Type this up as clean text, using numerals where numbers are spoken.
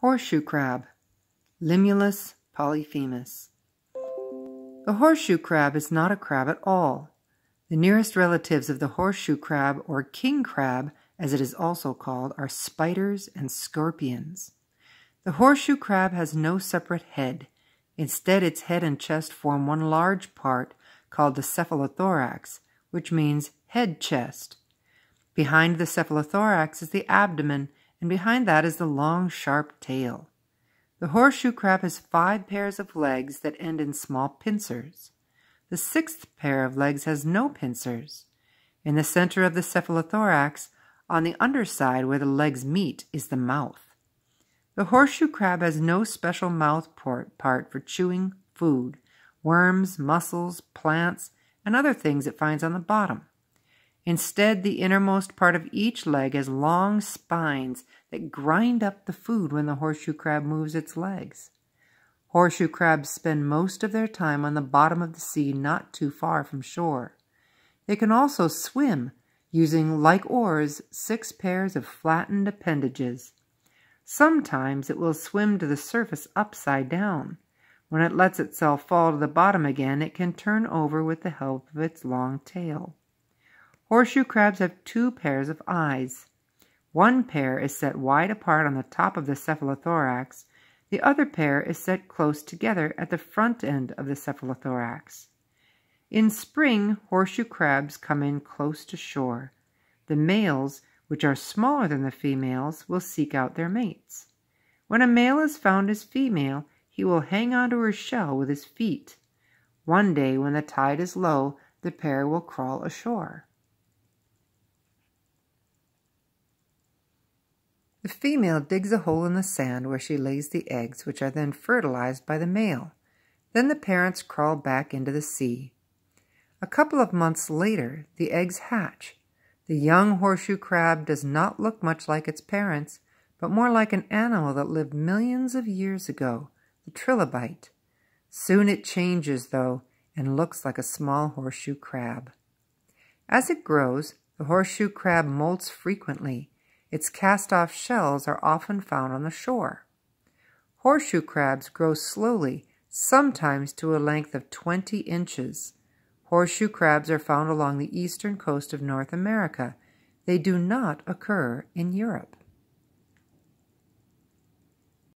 Horseshoe crab, Limulus polyphemus. The horseshoe crab is not a crab at all. The nearest relatives of the horseshoe crab, or king crab, as it is also called, are spiders and scorpions. The horseshoe crab has no separate head. Instead, its head and chest form one large part called the cephalothorax, which means head-chest. Behind the cephalothorax is the abdomen, and behind that is the long, sharp tail. The horseshoe crab has 5 pairs of legs that end in small pincers. The 6th pair of legs has no pincers. In the center of the cephalothorax, on the underside where the legs meet, is the mouth. The horseshoe crab has no special mouth part for chewing food, worms, mussels, plants, and other things it finds on the bottom. Instead, the innermost part of each leg has long spines that grind up the food when the horseshoe crab moves its legs. Horseshoe crabs spend most of their time on the bottom of the sea not too far from shore. They can also swim, using, like oars, 6 pairs of flattened appendages. Sometimes it will swim to the surface upside down. When it lets itself fall to the bottom again, it can turn over with the help of its long tail. Horseshoe crabs have 2 pairs of eyes. One pair is set wide apart on the top of the cephalothorax. The other pair is set close together at the front end of the cephalothorax. In spring, horseshoe crabs come in close to shore. The males, which are smaller than the females, will seek out their mates. When a male has found his female, he will hang onto her shell with his feet. One day, when the tide is low, the pair will crawl ashore. The female digs a hole in the sand where she lays the eggs, which are then fertilized by the male. Then the parents crawl back into the sea. A couple of months later, the eggs hatch. The young horseshoe crab does not look much like its parents, but more like an animal that lived millions of years ago, the trilobite. Soon it changes, though, and looks like a small horseshoe crab. As it grows, the horseshoe crab molts frequently. Its cast-off shells are often found on the shore. Horseshoe crabs grow slowly, sometimes to a length of 20 inches. Horseshoe crabs are found along the eastern coast of North America. They do not occur in Europe.